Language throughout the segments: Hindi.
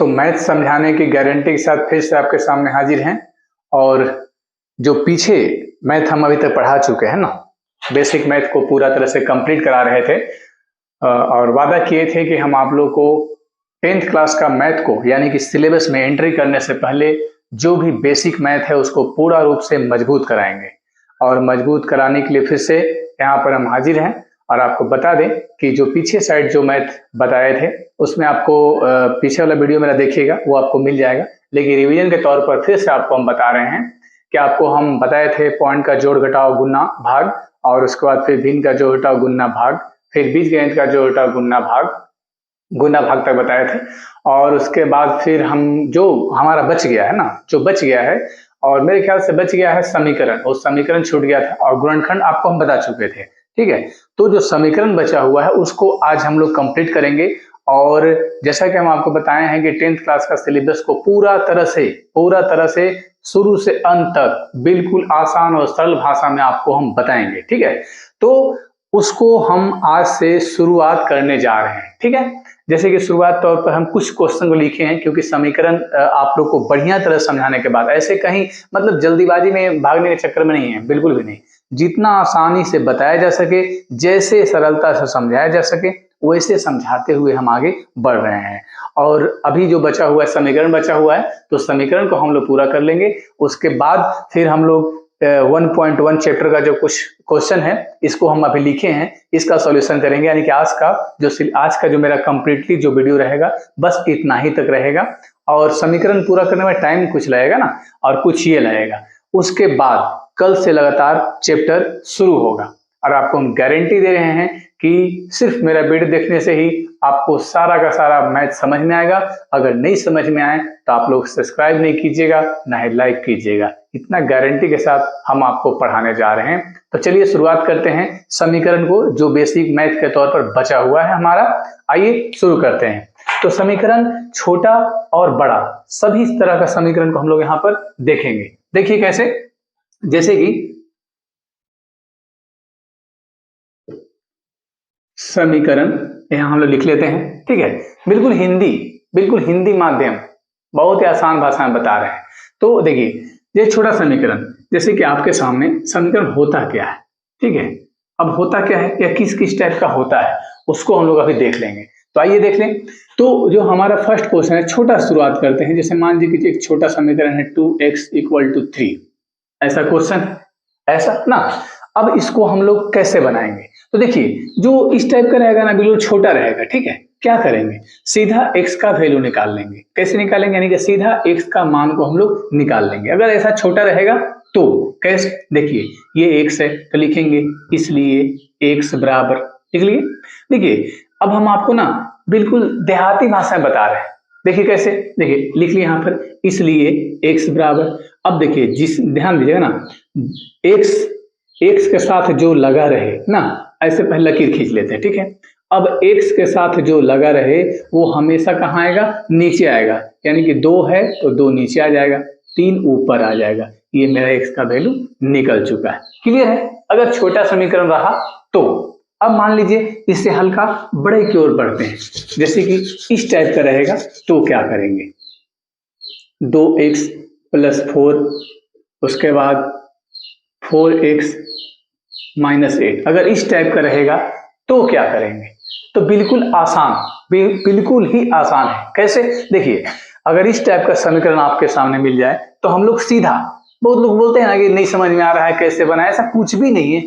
तो मैथ समझाने की गारंटी के साथ फिर से आपके सामने हाजिर हैं। और जो पीछे मैथ हम अभी तक पढ़ा चुके हैं ना, बेसिक मैथ को पूरा तरह से कंप्लीट करा रहे थे और वादा किए थे कि हम आप लोग को 10th क्लास का मैथ को यानी कि सिलेबस में एंट्री करने से पहले जो भी बेसिक मैथ है उसको पूरा रूप से मजबूत कराएंगे। और मजबूत कराने के लिए फिर से यहाँ पर हम हाजिर हैं और आपको बता दें कि जो पीछे साइड जो मैथ बताए थे उसमें आपको पीछे वाला वीडियो मेरा देखिएगा, वो आपको मिल जाएगा। लेकिन रिवीजन के तौर पर फिर से आपको हम बता रहे हैं कि आपको हम बताए थे पॉइंट का जोड़ घटाव गुना भाग, और उसके बाद फिर भिन्न का जोड़ घटाव गुना भाग, फिर बीजगणित का जोड़ घटाव गुना भाग तक बताए थे। और उसके बाद फिर हम जो हमारा बच गया है ना, जो बच गया है और मेरे ख्याल से बच गया है समीकरण, वो समीकरण छूट गया था और गुणनखंड आपको हम बता चुके थे। ठीक है, तो जो समीकरण बचा हुआ है उसको आज हम लोग कंप्लीट करेंगे। और जैसा कि हम आपको बताए हैं कि 10th क्लास का सिलेबस को पूरा तरह से शुरू से अंत तक बिल्कुल आसान और सरल भाषा में आपको हम बताएंगे। ठीक है, तो उसको हम आज से शुरुआत करने जा रहे हैं। ठीक है, जैसे कि शुरुआत तौर पर हम कुछ क्वेश्चन को लिखे हैं, क्योंकि समीकरण आप लोग को बढ़िया तरह समझाने के बाद ऐसे कहीं मतलब जल्दीबाजी में भागने के चक्कर में नहीं है, बिल्कुल भी नहीं। जितना आसानी से बताया जा सके, जैसे सरलता से समझाया जा सके, वैसे समझाते हुए हम आगे बढ़ रहे हैं। और अभी जो बचा हुआ है समीकरण बचा हुआ है, तो समीकरण को हम लोग पूरा कर लेंगे। उसके बाद फिर हम लोग 1.1 चैप्टर का जो कुछ क्वेश्चन है इसको हम अभी लिखे हैं, इसका सॉल्यूशन करेंगे। यानी कि आज का जो मेरा कंप्लीटली जो वीडियो रहेगा बस इतना ही तक रहेगा। और समीकरण पूरा करने में टाइम कुछ लगेगा ना, और कुछ ये लगेगा। उसके बाद कल से लगातार चैप्टर शुरू होगा और आपको हम गारंटी दे रहे हैं कि सिर्फ मेरा वीडियो देखने से ही आपको सारा का सारा मैथ समझ में आएगा। अगर नहीं समझ में आए तो आप लोग सब्सक्राइब नहीं कीजिएगा, ना ही लाइक कीजिएगा। इतना गारंटी के साथ हम आपको पढ़ाने जा रहे हैं। तो चलिए शुरुआत करते हैं समीकरण को, जो बेसिक मैथ के तौर पर बचा हुआ है हमारा। आइए शुरू करते हैं। तो समीकरण छोटा और बड़ा सभी तरह का समीकरण को हम लोग यहाँ पर देखेंगे। देखिए कैसे, जैसे कि समीकरण यहाँ हम लोग लिख लेते हैं। ठीक है, बिल्कुल हिंदी माध्यम, बहुत ही आसान भाषा में बता रहे हैं। तो देखिए ये छोटा समीकरण, जैसे कि आपके सामने समीकरण होता क्या है। ठीक है, अब होता क्या है या किस किस टाइप का होता है उसको हम लोग अभी देख लेंगे। तो आइए देख लें। तो जो हमारा फर्स्ट क्वेश्चन है, छोटा शुरुआत करते हैं। जैसे मान लीजिए कि एक छोटा समीकरण है 2x = 3, ऐसा क्वेश्चन, ऐसा ना। अब इसको हम लोग कैसे बनाएंगे, तो देखिए जो इस टाइप का रहेगा ना, बिल्कुल छोटा रहेगा। ठीक है, क्या करेंगे, सीधा x का वैल्यू निकाल लेंगे। कैसे निकालेंगे, यानी कि सीधा x का मान को हम लोग निकाल लेंगे। अगर ऐसा छोटा रहेगा तो कैसे, देखिए ये x है तो लिखेंगे इसलिए x बराबर, लिख लिए। देखिए अब हम आपको ना बिल्कुल देहाती भाषा में बता रहे हैं। देखिए कैसे, देखिए लिख लिए यहाँ पर इसलिए x बराबर। अब देखिए ध्यान दीजिएगा ना, x के साथ जो लगा रहे ना, ऐसे पहले लकीर खींच लेते हैं। ठीक है, अब x के साथ जो लगा रहे वो हमेशा कहाँ आएगा, नीचे आएगा। यानी कि 2 है तो 2 नीचे आ जाएगा, 3 ऊपर आ जाएगा। ये मेरा x का वैल्यू निकल चुका है। क्लियर है, अगर छोटा समीकरण रहा तो। अब मान लीजिए इससे हल्का बड़े की ओर बढ़ते हैं, जैसे कि इस टाइप का रहेगा तो क्या करेंगे, 2x + 4, उसके बाद 4x - 8। अगर इस टाइप का रहेगा तो क्या करेंगे, तो बिल्कुल ही आसान है। कैसे, देखिए अगर इस टाइप का समीकरण आपके सामने मिल जाए तो हम लोग सीधा, बहुत लोग बोलते हैं ना कि नहीं समझ में आ रहा है कैसे बनाए, ऐसा कुछ भी नहीं है,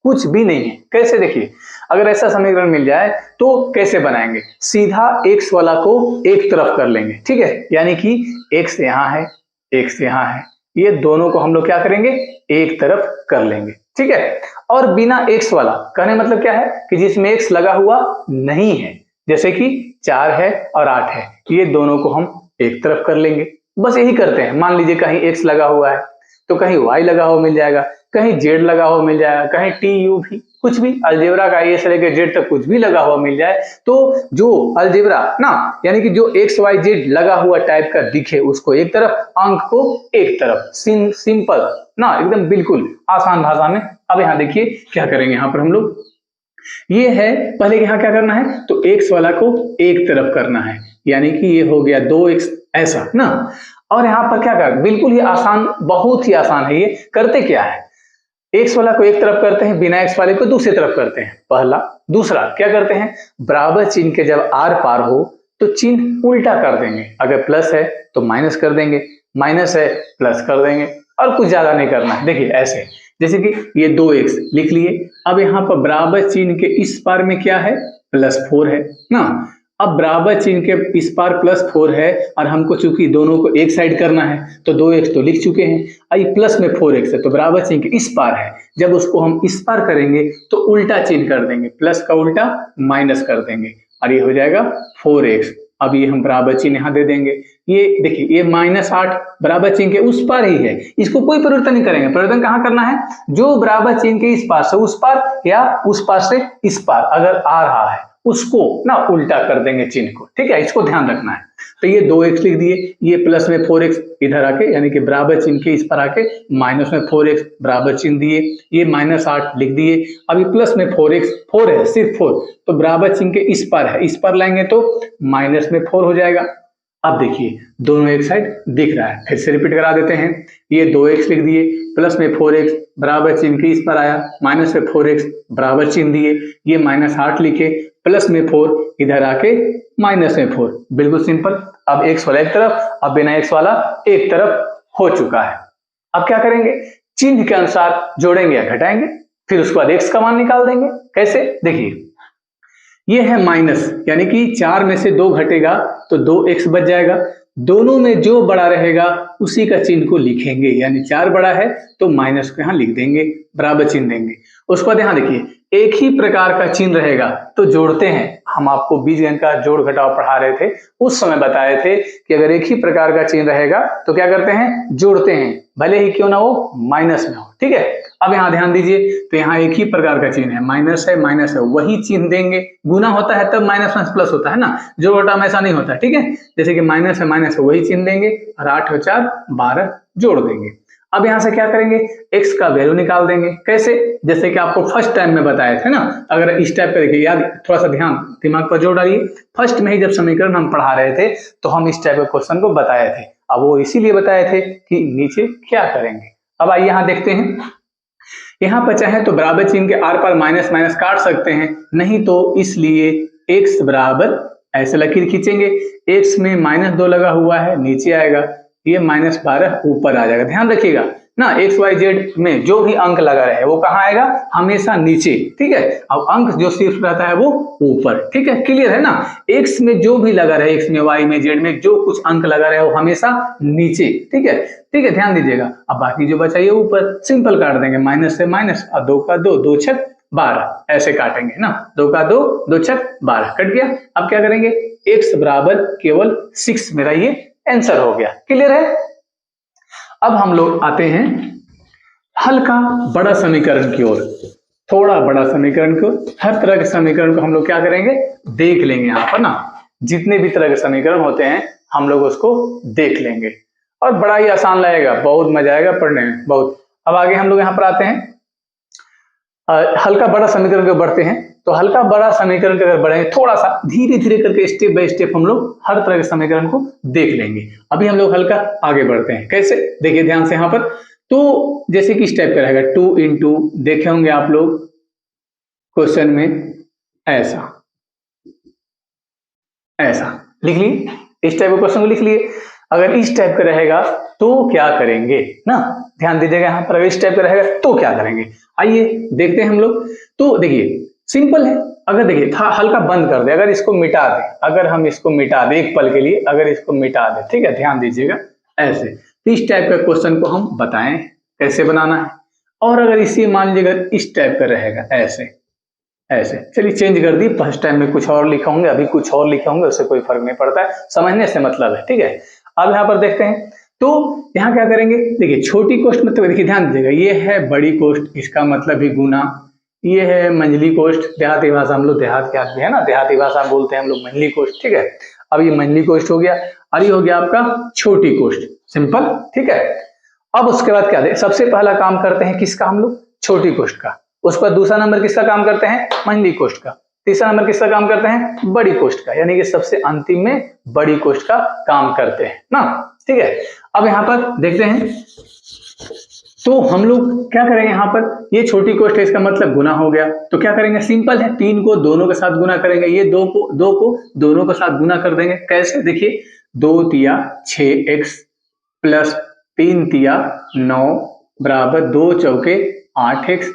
कुछ भी नहीं है। कैसे, देखिए अगर ऐसा समीकरण मिल जाए तो कैसे बनाएंगे, सीधा x वाला को एक तरफ कर लेंगे। ठीक है, यानी कि x यहाँ है, x यहाँ है, ये दोनों को हम लोग क्या करेंगे, एक तरफ कर लेंगे। ठीक है, और बिना x वाला, कहने मतलब क्या है कि जिसमें x लगा हुआ नहीं है, जैसे कि 4 है और 8 है, ये दोनों को हम एक तरफ कर लेंगे। बस यही करते हैं। मान लीजिए कहीं x लगा हुआ है तो कहीं y लगा हुआ मिल जाएगा, कहीं z लगा हुआ मिल जाएगा, कहीं tu भी, कुछ भी अलजेब्रा का a से लेकर z तक कुछ भी लगा हुआ मिल जाए। तो जो अलजेब्रा ना, यानी कि जो x y z लगा हुआ टाइप का दिखे उसको एक तरफ, अंक को एक तरफ, सिंपल ना, एकदम बिल्कुल आसान भाषा में। अब यहाँ देखिए क्या करेंगे, यहाँ पर हम लोग ये है, पहले यहाँ क्या करना है, तो x वाला को एक तरफ करना है। यानी कि ये हो गया 2x ऐसा ना। और यहाँ पर क्या कर, बिल्कुल ही आसान, बहुत ही आसान है। ये करते क्या है, x वाला को एक तरफ करते हैं, बिना x वाले को दूसरी तरफ करते हैं, पहला। दूसरा क्या करते हैं, बराबर चिन्ह के जब आर पार हो तो चिन्ह उल्टा कर देंगे। अगर प्लस है तो माइनस कर देंगे, माइनस है प्लस कर देंगे, और कुछ ज्यादा नहीं करना है। देखिए ऐसे, जैसे कि ये 2x लिख लिए। अब यहाँ पर बराबर चिन्ह के इस पार में क्या है, +4 है ना। अब बराबर चिन्ह के इस पार +4 है, और हमको चूंकि दोनों को एक साइड करना है तो 2x तो लिख चुके हैं, आई प्लस में 4x है तो बराबर चिन्ह के इस पार है। जब उसको हम इस पार करेंगे तो उल्टा चिन्ह कर देंगे, प्लस का उल्टा माइनस कर देंगे, और ये हो जाएगा 4x। अब ये हम बराबर चिन्ह यहाँ दे देंगे। ये देखिए, ये -8 बराबर चिन्ह के उस पार ही है, इसको कोई परिवर्तन नहीं करेंगे। परिवर्तन कहाँ करना है, जो बराबर चिन्ह के इस पार से उस पार या उस पार से इस पार अगर आ रहा है उसको ना उल्टा कर देंगे चिन्ह को, ठीक है, इसको ध्यान रखना है। तो ये 2x लिख दिए, ये प्लस में 4x इधर आके, यानी कि बराबर चिन्ह के इस पर आके माइनस में 4x बराबर चिन्ह दिए, ये -8 लिख दिए। अभी प्लस में 4x, 4 है सिर्फ 4, तो बराबर चिन्ह के इस पर है, इस पर लाएंगे तो माइनस में 4 हो जाएगा। अब देखिए दोनों एक साइड दिख रहा है, फिर से रिपीट करा देते हैं। ये 2x लिख दिए, प्लस में 4x बराबर चिन्ह के इस पर आया, माइनस में 4x बराबर चिन्ह दिए, ये -8 लिखे, प्लस में 4 इधर आके माइनस में 4, बिल्कुल सिंपल। अब x वाला एक तरफ, अब बिना x वाला एक तरफ हो चुका है। अब क्या करेंगे, चिन्ह के अनुसार जोड़ेंगे या घटाएंगे, फिर उसके बाद x का मान निकाल देंगे। कैसे, देखिए ये है माइनस, यानी कि 4 में से 2 घटेगा तो 2x बच जाएगा। दोनों में जो बड़ा रहेगा उसी का चिन्ह को लिखेंगे, यानी 4 बड़ा है तो माइनस को यहाँ लिख देंगे, बराबर चिन्ह देंगे। उसके बाद यहाँ देखिए, एक ही प्रकार का चिन्ह रहेगा तो जोड़ते हैं। हम आपको बीजगणित का जोड़ घटाव पढ़ा रहे थे, उस समय बताए थे कि अगर एक ही प्रकार का चिन्ह रहेगा तो क्या करते हैं, जोड़ते हैं, भले ही क्यों ना हो माइनस में हो, ठीक है। अब यहाँ ध्यान दीजिए, तो यहाँ एक ही प्रकार का चिन्ह है, माइनस है माइनस है, वही चिन्ह देंगे। गुना होता है तब माइनस में प्लस होता है ना, जोड़ घटाव में ऐसा नहीं होता, ठीक है। जैसे कि माइनस है माइनस है, वही चिन्ह देंगे, और 8 और 4 12 जोड़ देंगे। अब यहाँ से क्या करेंगे, x का वैल्यू निकाल देंगे। कैसे, जैसे कि आपको फर्स्ट टाइम में बताए थे ना। अगर इस टाइप का देखिए, याद थोड़ा सा ध्यान दिमाग पर जोड़ डालिए। फर्स्ट में ही जब समीकरण हम पढ़ा रहे थे तो हम इस टाइप के क्वेश्चन को बताए थे। अब वो इसीलिए बताए थे कि नीचे क्या करेंगे। अब आइए यहाँ देखते हैं, यहाँ पर चाहे तो बराबर चिन्ह के आर पार माइनस माइनस काट सकते हैं, नहीं तो इसलिए x बराबर ऐसे लकीर खींचेंगे, x में -2 लगा हुआ है नीचे आएगा, ये -12 ऊपर आ जाएगा। ध्यान रखिएगा ना, एक्स वाई जेड में जो भी अंक लगा रहे वो कहाँ आएगा, हमेशा नीचे, ठीक है। अब अंक जो सिर्फ रहता है वो ऊपर, ठीक है, क्लियर है ना। एक्स में जो भी लगा रहे, एक्स में वाई में जेड में जो कुछ अंक लगा रहे वो हमेशा नीचे, ठीक है, ठीक है, ध्यान दीजिएगा। अब बाकी जो बचा ये ऊपर, सिंपल काट देंगे, माइनस से माइनस, और 2 का 2, 2 छक 12 ऐसे काटेंगे ना, 2 का 2, 2 छक 12 कट गया। अब क्या करेंगे, x बराबर केवल 6, मेरा ये आंसर हो गया, क्लियर है। अब हम लोग आते हैं हल्का बड़ा समीकरण की ओर, थोड़ा बड़ा समीकरण की ओर। हर तरह के समीकरण को हम लोग क्या करेंगे, देख लेंगे। यहाँ पर ना जितने भी तरह के समीकरण होते हैं हम लोग उसको देख लेंगे, और बड़ा ही आसान लगेगा, बहुत मजा आएगा पढ़ने में, बहुत। अब आगे हम लोग यहाँ पर आते हैं, हल्का बड़ा समीकरण को बढ़ते हैं। तो हल्का बड़ा समीकरण के अगर बढ़ेंगे, थोड़ा सा धीरे धीरे करके स्टेप बाय स्टेप हम लोग हर तरह के समीकरण को देख लेंगे। अभी हम लोग हल्का आगे बढ़ते हैं। कैसे, देखिए ध्यान से यहाँ पर। तो जैसे कि स्टेप का रहेगा 2 इंटू, देखे होंगे आप लोग क्वेश्चन में, ऐसा ऐसा लिख लिए, इस टाइप के क्वेश्चन को लिख लिए। अगर इस टाइप का रहेगा तो क्या करेंगे ना, ध्यान दीजिएगा यहाँ पर। अगर इस टाइप का रहेगा तो क्या करेंगे, आइए देखते हैं हम लोग। तो देखिए सिंपल है, अगर देखिए था हल्का बंद कर दे, अगर इसको मिटा दे, अगर हम इसको मिटा दे एक पल के लिए, अगर इसको मिटा दे, ठीक है, ध्यान दीजिएगा ऐसे। तो इस टाइप का क्वेश्चन को हम बताएं कैसे बनाना है। और अगर इसी मान लीजिए अगर इस टाइप का रहेगा, ऐसे ऐसे, चलिए चेंज कर दी, फर्स्ट टाइम में कुछ और लिखा होंगे, अभी कुछ और लिखे होंगे, उससे कोई फर्क नहीं पड़ता है, समझने से मतलब है, ठीक है। अब यहाँ पर देखते हैं, तो यहाँ क्या करेंगे, देखिए छोटी कोष्ठ मतलब, देखिए ध्यान दीजिएगा, ये है बड़ी कोष्ठ, इसका मतलब भी गुना, ये है मंझली कोष्ठ, देहाती भाषा हम लोग, देहात के आदमी है ना, देहाती भाषा में बोलते हैं हम लोग मंझली कोष्ठ, ठीक है। अब ये मंझली कोष्ठ हो गया, और ये हो गया आपका छोटी कोष्ठ, सिंपल, ठीक है। अब उसके बाद क्या दे, सबसे पहला काम करते हैं किसका, हम लोग छोटी कोष्ठ का। उसके बाद दूसरा नंबर किसका काम करते हैं, मंझली कोष्ठ का। तीसरा नंबर किसका काम करते हैं? बड़ी कोष्ठ का, यानी कि सबसे अंतिम में बड़ी कोष्ठ का काम करते हैं ना। ठीक है, अब यहाँ पर देखते हैं तो हम लोग क्या करेंगे, यहाँ पर ये छोटी कोष्ठ है, इसका मतलब गुना हो गया, तो क्या करेंगे? सिंपल है, 3 को दोनों के साथ गुना करेंगे, ये 2 को दोनों के साथ गुना कर देंगे। कैसे? देखिए 2 तिया 6x प्लस 3 तिया 9 बराबर 2 चौके 8x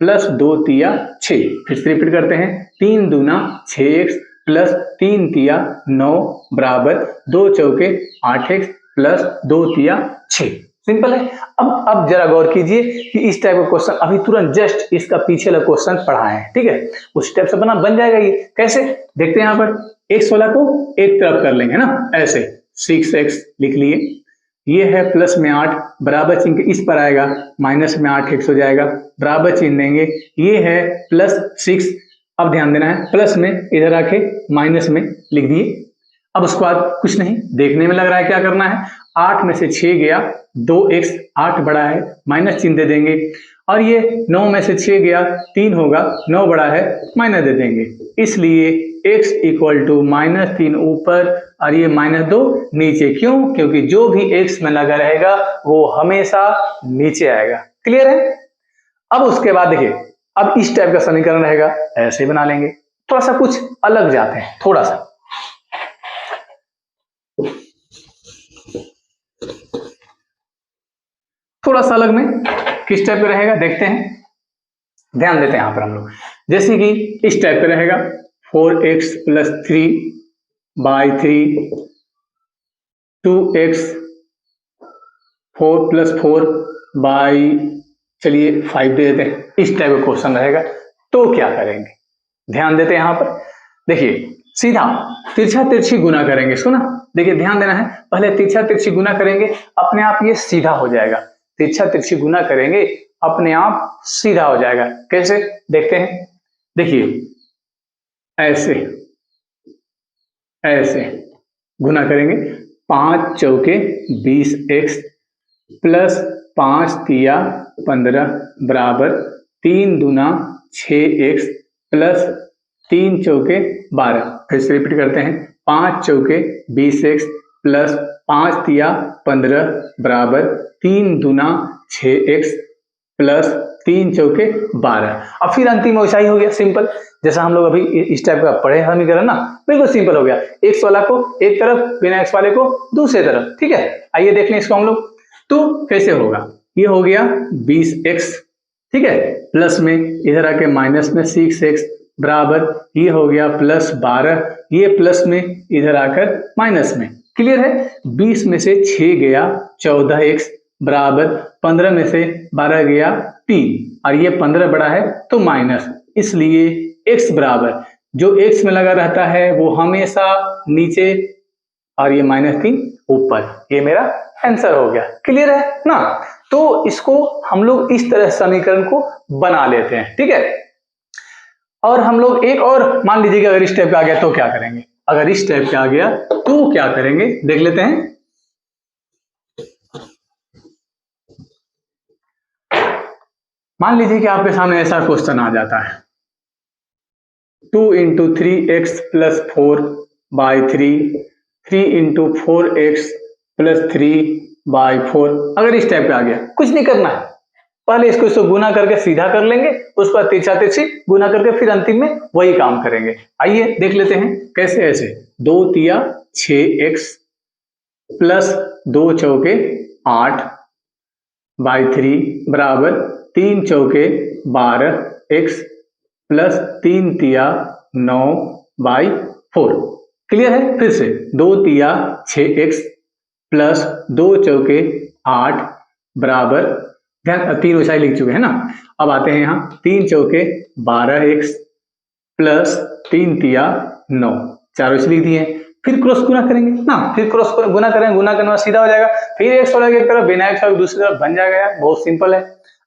प्लस 2 तिया 6। फिर से रिपीट करते हैं, 3 दूना 6x प्लस 3 तिया 9 बराबर 2 चौके 8x प्लस 2 तिया 6। सिंपल है। अब जरा गौर कीजिए कि इस टाइप का क्वेश्चन अभी तुरंत जस्ट इसका पीछे वाला क्वेश्चन पढ़ा है, ठीक है, उस टाइप से बन जाएगा ये। कैसे? देखते हैं, यहाँ पर x वाला को एक तरफ कर लेंगे ना, ऐसे 6x लिख लिए, ये है प्लस में 8 बराबर चिन्ह के इस पर आएगा, माइनस में 8x हो जाएगा, बराबर चिन्ह देंगे, ये है प्लस 6। अब ध्यान देना है, प्लस में इधर आके माइनस में लिख दिए। अब उसके बाद कुछ नहीं, देखने में लग रहा है क्या करना है, 8 में से 6 गया, 2x 8 बड़ा है, माइनस चिन्ह दे देंगे, और ये 9 में से 6 गया, 3 होगा, 9 बड़ा है, माइनस दे देंगे। इसलिए x इक्वल टू -3 ऊपर और ये -2 नीचे। क्यों? क्योंकि जो भी x में लगा रहेगा वो हमेशा नीचे आएगा। क्लियर है? अब उसके बाद देखिए, अब इस टाइप का समीकरण रहेगा, ऐसे बना लेंगे। थोड़ा सा कुछ अलग जाते हैं, थोड़ा सा अलग में किस टाइप पे रहेगा देखते हैं, ध्यान देते हैं यहाँ पर हम लोग। जैसे कि इस टाइप पे रहेगा 4x plus 3 by 3, 2x 4 plus 4 by, चलिए 5 दे देते हैं। इस टाइप का क्वेश्चन रहेगा, तो क्या करेंगे? ध्यान देते हैं यहाँ पर, देखिए सीधा तिरछा तिरछी गुना करेंगे, इसको ना, देखिए ध्यान देना है, पहले तिरछा तिरछी गुना करेंगे, अपने आप ये सीधा हो जाएगा। तिरछा तिरछी गुना करेंगे, अपने आप सीधा हो जाएगा। कैसे? देखते हैं, देखिए ऐसे ऐसे गुना करेंगे, 5 चौके 20x प्लस 5 तिया 15 बराबर 3 दूना 6x प्लस 3 चौके 12। फिर से रिपीट करते हैं, 5 चौके 20x प्लस 5 तिया 15 बराबर 3 दूना 6x प्लस 3 चौके 12। अब फिर अंतिम वैसा ही हो गया, सिंपल, जैसा हम लोग अभी इस टाइप का पढ़े समीकरण ना, बिल्कुल सिंपल हो गया। x वाला को एक तरफ, बिना x वाले को दूसरे तरफ। ठीक है, आइए देख लें इसको हम लोग, तो कैसे होगा। ये हो गया 20x, ठीक है, प्लस में इधर आके माइनस में 6x बराबर, ये हो गया प्लस 12, ये प्लस में इधर आकर माइनस में। क्लियर है? 20 में से 6 गया 14x बराबर 15 में से 12 गया 3, और ये 15 बड़ा है तो माइनस, इसलिए x बराबर जो x में लगा रहता है वो हमेशा नीचे, और ये -3 ऊपर। ये मेरा आंसर हो गया। क्लियर है ना? तो इसको हम लोग इस तरह समीकरण को बना लेते हैं, ठीक है। और हम लोग एक और मान लीजिए कि अगर इस टाइप का आ गया तो क्या करेंगे, अगर इस टाइप का आ गया तो क्या करेंगे देख लेते हैं। मान लीजिए कि आपके सामने ऐसा क्वेश्चन आ जाता है, 2 × 3x plus 4 by 3, 3 × 4x plus 3 by 4। अगर इस टाइप का आ गया, कुछ नहीं करना है, पहले इसको गुना करके सीधा कर लेंगे, उस पर तिरछा तिरछी गुना करके फिर अंतिम में वही काम करेंगे। आइए देख लेते हैं कैसे। ऐसे 2 तिया 6x प्लस 2 चौके 8 बाई 3 बराबर 3 चौके 12x प्लस 3 तिया 9 बाई 4। क्लियर है? फिर से 2 तिया 6x प्लस 2 चौके 8 बराबर, ध्यान 3 ऊंचाई लिख चुके हैं ना, अब आते हैं यहाँ 3 चौके 12x प्लस 3 तिया 9, चारों लिख दिए। फिर क्रॉस गुना करेंगे ना, फिर क्रॉस गुना करेंगे, गुना करने में सीधा हो जाएगा, फिर x वाला एक तरफ, बिना x वाला दूसरी तरफ बन जाएगा यार, बहुत सिंपल है।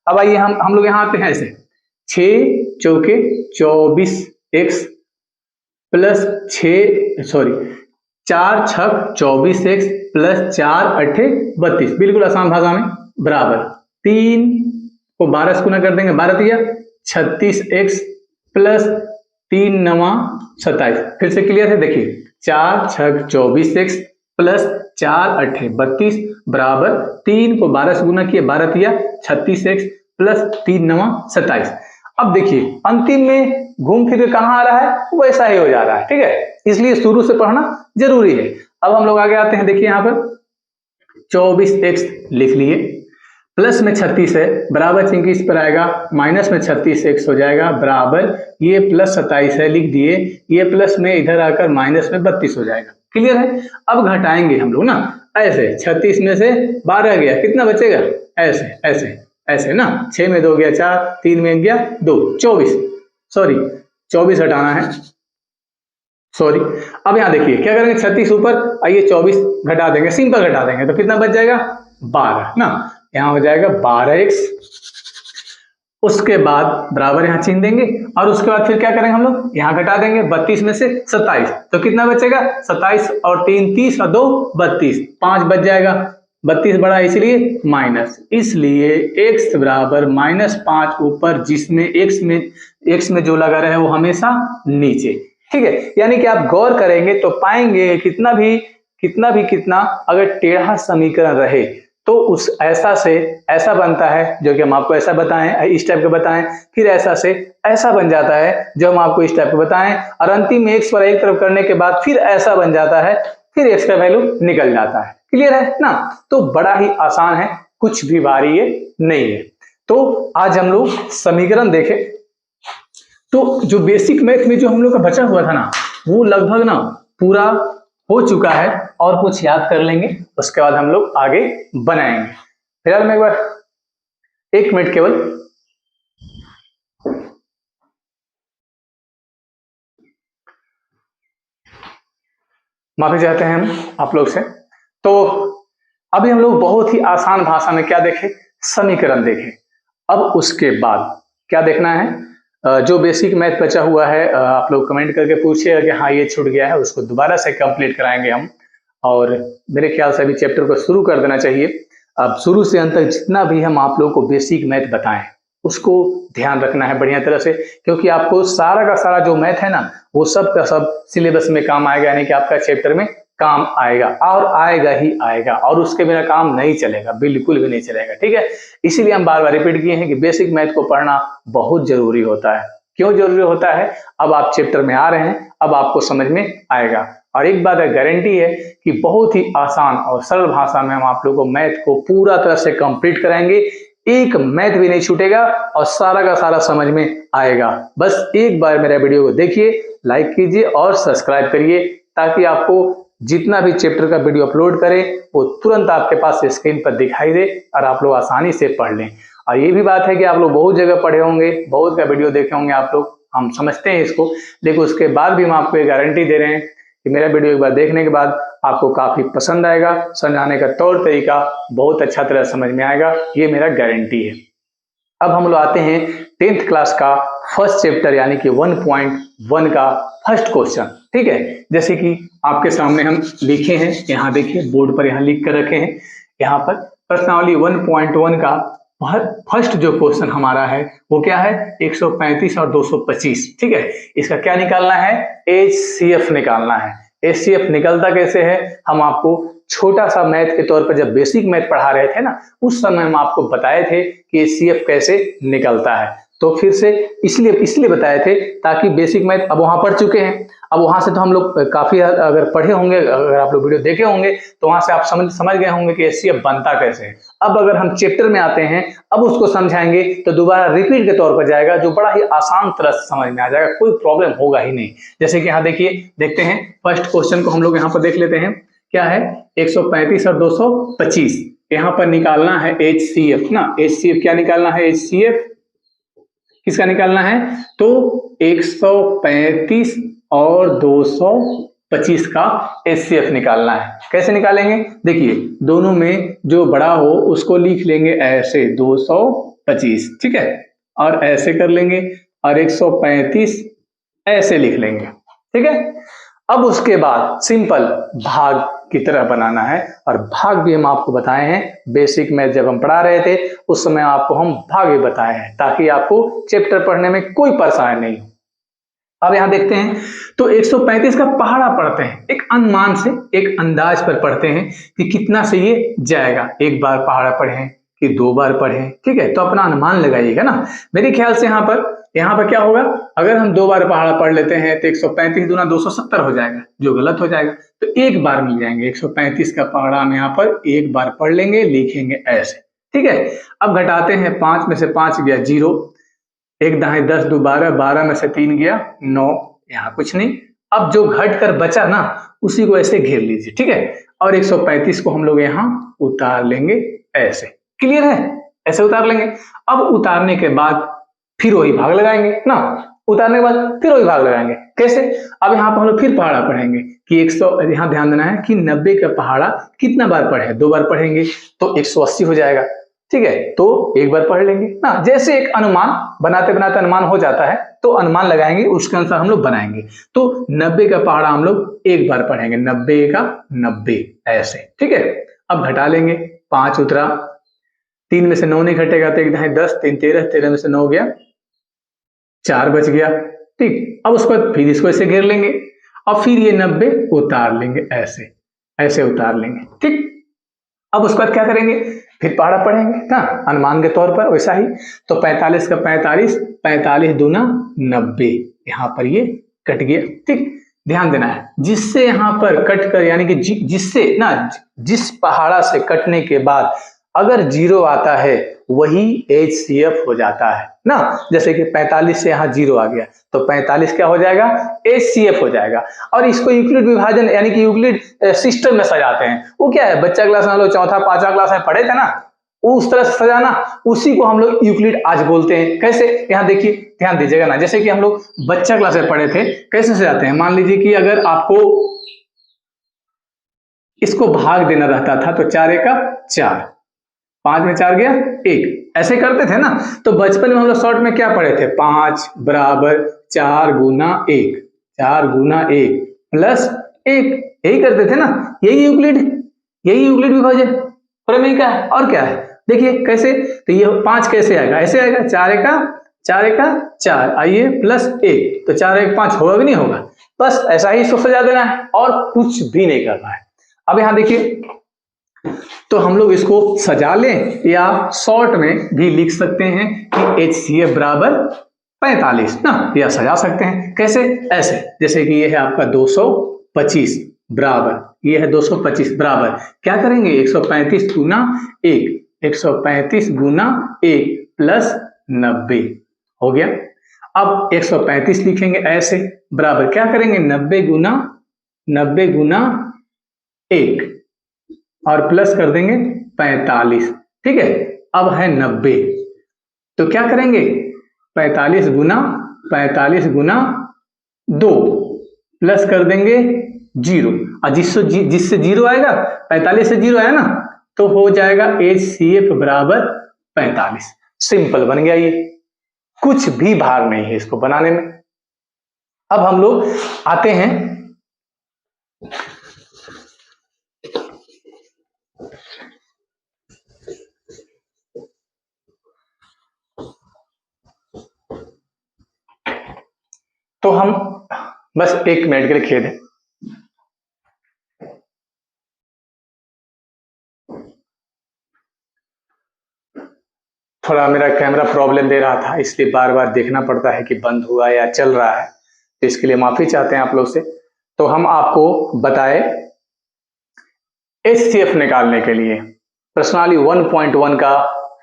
अब आइए हम लोग यहाँ आते हैं ऐसे 6 चौके 24x प्लस 4 छक 24x प्लस 4 अट्ठे 32, बिल्कुल आसान भाषा में, बराबर 3 को 12 से गुना कर देंगे, 12 तिया 36x प्लस 3 9 27। फिर से क्लियर है, देखिए 4 6 24x प्लस 4 8 32 बराबर 3 को 12 से गुना किया, 12 तिया 36x प्लस 3 9 27। अब देखिए अंतिम में घूम फिर कहाँ आ रहा है, वैसा ही हो जा रहा है, ठीक है, इसलिए शुरू से पढ़ना जरूरी है। अब हम लोग आगे आते हैं, देखिए यहाँ पर 24x लिख लिए, प्लस में 36 है, बराबर चिन्ह इस पर आएगा, माइनस में 36x हो जाएगा, बराबर ये प्लस 27 है लिख दिए, ये प्लस में इधर आकर माइनस में 32 हो जाएगा। क्लियर है। अब घटाएंगे हम लोग ना, ऐसे 36 में से 12 गया, कितना बचेगा, ऐसे ऐसे ऐसे ना, 6 में 2 गया 4, 3 में गया 2, 24, सॉरी 24 हटाना है, सॉरी। अब यहाँ देखिए क्या करेंगे, 36 ऊपर, आइए 24 घटा देंगे, सिंपल घटा देंगे तो कितना बच जाएगा, 12 ना, यहाँ हो जाएगा 12x। उसके बाद बराबर यहाँ चिन्ह देंगे और उसके बाद फिर क्या करेंगे हम लोग, यहाँ घटा देंगे 32 में से 27, तो कितना बचेगा, 27 और 3 30 और 2 32, 5 बच जाएगा, 32 बड़ा इसलिए माइनस, इसलिए x बराबर -5 ऊपर, जिसमें x में जो लगा रहे वो हमेशा नीचे, ठीक है। यानी कि आप गौर करेंगे तो पाएंगे कितना अगर टेढ़ा समीकरण रहे तो उस ऐसा से ऐसा बनता है, जो कि हम आपको ऐसा बताएं, इस टाइप का बताएं, फिर ऐसा से ऐसा बन जाता है जो हम आपको इस टाइप का बताएं, और अंतिम में x पर एक तरफ करने के बाद फिर ऐसा बन जाता है, फिर x का वैल्यू निकल जाता है। क्लियर है ना। तो बड़ा ही आसान है, कुछ भी भारी ये नहीं है। तो आज हम लोग समीकरण देखें, तो जो बेसिक मैथ में जो हम लोग का बचा हुआ था ना, वो लगभग ना पूरा हो चुका है, और कुछ याद कर लेंगे, उसके बाद हम लोग आगे बनाएंगे। फिलहाल मैं एक बार 1 मिनट केवल माफी चाहते हैं हम आप लोग से। तो अभी हम लोग बहुत ही आसान भाषा में क्या देखें, समीकरण देखें। अब उसके बाद क्या देखना है, जो बेसिक मैथ बचा हुआ है, आप लोग कमेंट करके पूछिएगा कि हाँ ये छूट गया है, उसको दोबारा से कंप्लीट कराएंगे हम, और मेरे ख्याल से अभी चैप्टर को शुरू कर देना चाहिए। अब शुरू से अंत तक जितना भी हम आप लोगों को बेसिक मैथ बताएं उसको ध्यान रखना है बढ़िया तरह से, क्योंकि आपको सारा का सारा जो मैथ है ना, वो सब का सब सिलेबस में काम आएगा, यानी कि आपका चैप्टर में काम आएगा, और आएगा ही आएगा, और उसके बिना काम नहीं चलेगा, बिल्कुल भी नहीं चलेगा, ठीक है। इसीलिए हम बार बार रिपीट किए हैं कि बेसिक मैथ को पढ़ना बहुत जरूरी होता है। क्यों जरूरी होता है, अब आप चैप्टर में आ रहे हैं, अब आपको समझ में आएगा, और एक बात है, गारंटी है कि बहुत ही आसान और सरल भाषा में हम आप लोगों को मैथ को पूरा तरह से कंप्लीट कराएंगे, एक मैथ भी नहीं छूटेगा, और सारा का सारा समझ में आएगा। बस एक बार मेरा वीडियो को देखिए, लाइक कीजिए और सब्सक्राइब करिए, ताकि आपको जितना भी चैप्टर का वीडियो अपलोड करें वो तुरंत आपके पास स्क्रीन पर दिखाई दे, और आप लोग आसानी से पढ़ लें। और ये भी बात है कि आप लोग बहुत जगह पढ़े होंगे, बहुत का वीडियो देखे होंगे आप लोग, हम समझते हैं इसको, लेकिन उसके बाद भी हम आपको ये गारंटी दे रहे हैं कि मेरा वीडियो एक बार देखने के बाद आपको काफी पसंद आएगा, समझाने का तौर तरीका बहुत अच्छा तरह समझ में आएगा, ये मेरा गारंटी है। अब हम लोग आते हैं 10th क्लास का फर्स्ट चैप्टर, यानी कि 1.1 का फर्स्ट क्वेश्चन, ठीक है। जैसे कि आपके सामने हम लिखे हैं, यहाँ देखिए बोर्ड पर यहाँ लिख कर रखे हैं, यहाँ पर प्रश्नावली 1.1 का फर्स्ट जो क्वेश्चन हमारा है वो क्या है, 135 और 225, ठीक है। इसका क्या निकालना है, HCF निकालना है। HCF निकलता कैसे है, हम आपको छोटा सा मैथ के तौर पर जब बेसिक मैथ पढ़ा रहे थे ना, उस समय हम आपको बताए थे कि HCF कैसे निकलता है। तो फिर से इसलिए बताए थे ताकि बेसिक मैथ अब वहां पढ़ चुके हैं, अब वहां से तो हम लोग काफी अगर पढ़े होंगे, अगर आप लोग वीडियो देखे होंगे तो वहां से आप समझ गए होंगे कि HCF बनता कैसे है। अब अगर हम चैप्टर में आते हैं, अब उसको समझाएंगे तो दोबारा रिपीट के तौर पर जाएगा, जो बड़ा ही आसान तरह से समझ में आ जाएगा, कोई प्रॉब्लम होगा ही नहीं। जैसे कि यहाँ देखिए, देखते हैं फर्स्ट क्वेश्चन को हम लोग यहाँ पर देख लेते हैं, क्या है 135 और 225, यहाँ पर निकालना है HCF ना। HCF क्या निकालना है, HCF किसका निकालना है, तो 135 और 225 का HCF निकालना है। कैसे निकालेंगे, देखिए दोनों में जो बड़ा हो उसको लिख लेंगे ऐसे 225, ठीक है, और ऐसे कर लेंगे, और 135 ऐसे लिख लेंगे, ठीक है। अब उसके बाद सिंपल भाग की तरह बनाना है, और भाग भी हम आपको बताए हैं बेसिक मैथ जब हम पढ़ा रहे थे, उस समय आपको हम भाग भी बताए हैं, ताकि आपको चैप्टर पढ़ने में कोई परेशानी नहीं हो। अब यहां देखते हैं तो 135 का पहाड़ा पढ़ते हैं, एक अनुमान से, एक अंदाज पर पढ़ते हैं कि कितना से ये जाएगा। एक बार पहाड़ा पढ़े कि 2 बार पढ़े, ठीक है, तो अपना अनुमान लगाइएगा ना। मेरे ख्याल से यहाँ पर क्या होगा, अगर हम 2 बार पहाड़ा पढ़ लेते हैं तो 135 दूना 270 हो जाएगा, जो गलत हो जाएगा। तो एक बार मिल जाएंगे, 135 का पहाड़ा हम यहाँ पर एक बार पढ़ लेंगे, लिखेंगे ऐसे, ठीक है। अब घटाते हैं, 5 में से 5 गया 0, 1 दाएं 10 2 12, 12 में से 3 गया 9, यहाँ कुछ नहीं। अब जो घट कर बचा ना उसी को ऐसे घेर लीजिए, ठीक है, और 135 को हम लोग यहाँ उतार लेंगे ऐसे। क्लियर है, ऐसे उतार लेंगे। अब उतारने के बाद फिर वही भाग लगाएंगे ना, उतारने के बाद फिर वही भाग लगाएंगे। कैसे, अब यहाँ पर हम लोग फिर पहाड़ा पढ़ेंगे कि 100, यहाँ ध्यान देना है कि 90 का पहाड़ा कितना बार पढ़े, 2 बार पढ़ेंगे तो 180 हो जाएगा, ठीक है, तो एक बार पढ़ लेंगे ना। जैसे एक अनुमान बनाते बनाते अनुमान हो जाता है तो अनुमान लगाएंगे, उसके अनुसार हम लोग बनाएंगे। तो 90 का पहाड़ा हम लोग एक बार पढ़ेंगे, 90 का 90 ऐसे, ठीक है। अब घटा लेंगे, 5 उतरा, 3 में से 9 नहीं घटेगा तो 1 दाएं 10, 3 13, 13 में से 9 गया 4 बच गया, ठीक। अब उसके बाद फिर इसको ऐसे घेर लेंगे और फिर ये 90 उतार लेंगे ऐसे, ऐसे उतार लेंगे, ठीक। अब उसके बाद क्या करेंगे, फिर पहाड़ा पढ़ेंगे ना अनुमान के तौर पर, वैसा ही। तो 45 का 45, 45 दूना 90, यहाँ पर ये कट गया, ठीक। ध्यान देना है, जिससे यहाँ पर कट कर, यानी कि जिससे ना, जिस पहाड़ा से कटने के बाद अगर 0 आता है वही HCF हो जाता है ना। जैसे कि 45 से यहाँ 0 आ गया तो 45 क्या हो जाएगा, HCF हो जाएगा। और इसको यूक्लिड विभाजन यानी कि यूक्लिड सिस्टम में सजाते हैं। वो क्या है, बच्चा क्लास में हम लोग चौथा 5वां क्लास में पढ़े थे ना, उस तरह से सजाना, उसी को हम लोग यूक्लिड आज बोलते हैं। कैसे, यहाँ देखिए, ध्यान दीजिएगा ना। जैसे कि हम लोग बच्चा क्लास में पढ़े थे, कैसे सजाते हैं। मान लीजिए कि अगर आपको इसको भाग देना रहता था तो 4 का 4, 5 में 4 गया 1, ऐसे करते थे ना। तो बचपन में हम लोग शॉर्ट में क्या पढ़े थे, 5 बराबर 4 गुना 1, 4 गुना 1 प्लस 1, यही करते थे ना। यही यूक्लिड विभाजन प्रमेय का है, और क्या है। देखिए कैसे, तो ये 5 कैसे आएगा, ऐसे आएगा, 4 का 4 आइए प्लस 1, तो 4 1 5 होगा कि नहीं होगा। बस ऐसा ही इसको सजा देना है और कुछ भी नहीं करना है। अब यहां देखिए, तो हम लोग इसको सजा लें या शॉर्ट में भी लिख सकते हैं कि HCF बराबर 45 ना, या सजा सकते हैं कैसे, ऐसे। जैसे कि ये है आपका 225 बराबर, ये है 225 बराबर, क्या करेंगे, 135 गुना 1, 135 गुना 1 प्लस 90 हो गया। अब 135 लिखेंगे ऐसे, बराबर क्या करेंगे, 90 गुना 1 और प्लस कर देंगे 45, ठीक है। अब है 90, तो क्या करेंगे, 45 गुना 2 प्लस कर देंगे 0, और जिससे 0 आएगा, 45 से 0 आया ना, तो हो जाएगा HCF बराबर 45। सिंपल बन गया, ये कुछ भी भार नहीं है इसको बनाने में। अब हम लोग आते हैं तो हम बस 1 मिनट के लिए खेद है, थोड़ा मेरा कैमरा प्रॉब्लम दे रहा था, इसलिए बार बार देखना पड़ता है कि बंद हुआ या चल रहा है, तो इसके लिए माफी चाहते हैं आप लोग से। तो हम आपको बताए HCF निकालने के लिए प्रश्नावली 1.1 का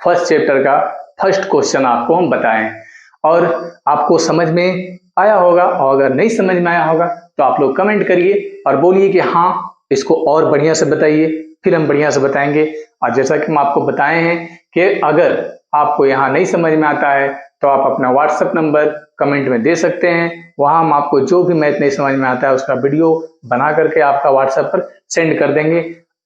फर्स्ट चैप्टर का फर्स्ट क्वेश्चन आपको हम बताएं, और आपको समझ में आया होगा, और अगर नहीं समझ में आया होगा तो आप लोग कमेंट करिए और बोलिए कि हाँ इसको और बढ़िया से बताइए, फिर हम बढ़िया से बताएंगे। और जैसा कि हम आपको बताए हैं कि अगर आपको यहाँ नहीं समझ में आता है तो आप अपना व्हाट्सएप नंबर कमेंट में दे सकते हैं, वहां हम आपको जो भी मैथ नहीं समझ में आता है उसका वीडियो बना करके आपका व्हाट्सएप पर सेंड कर देंगे।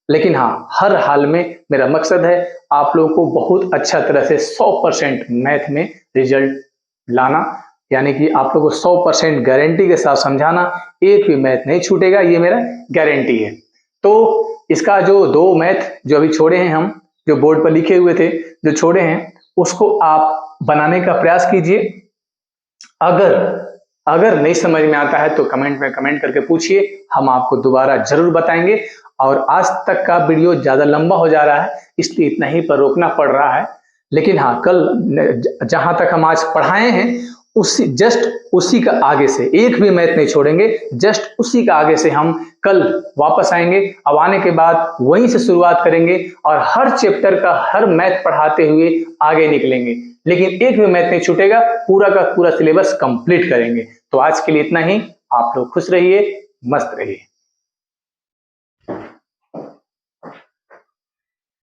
लेकिन हाँ, हर हाल में मेरा मकसद है आप लोगों को बहुत अच्छा तरह से 100% मैथ में रिजल्ट लाना, यानी कि आप लोगों को 100% गारंटी के साथ समझाना, एक भी मैथ नहीं छूटेगा, ये मेरा गारंटी है। तो इसका जो 2 मैथ जो अभी छोड़े हैं, हम जो बोर्ड पर लिखे हुए थे जो छोड़े हैं, उसको आप बनाने का प्रयास कीजिए। अगर अगर नहीं समझ में आता है तो कमेंट में कमेंट करके पूछिए, हम आपको दोबारा जरूर बताएंगे। और आज तक का वीडियो ज़्यादा लंबा हो जा रहा है, इसलिए इतना ही पर रोकना पड़ रहा है। लेकिन हाँ, कल जहाँ तक हम आज पढ़ाए हैं उसी का आगे से एक भी मैथ नहीं छोड़ेंगे, जस्ट उसी का आगे से हम कल वापस आएंगे। अब आने के बाद वहीं से शुरुआत करेंगे और हर चैप्टर का हर मैथ पढ़ाते हुए आगे निकलेंगे, लेकिन एक भी मैथ नहीं छूटेगा, पूरा का पूरा सिलेबस कंप्लीट करेंगे। तो आज के लिए इतना ही। आप लोग खुश रहिए, मस्त रहिए।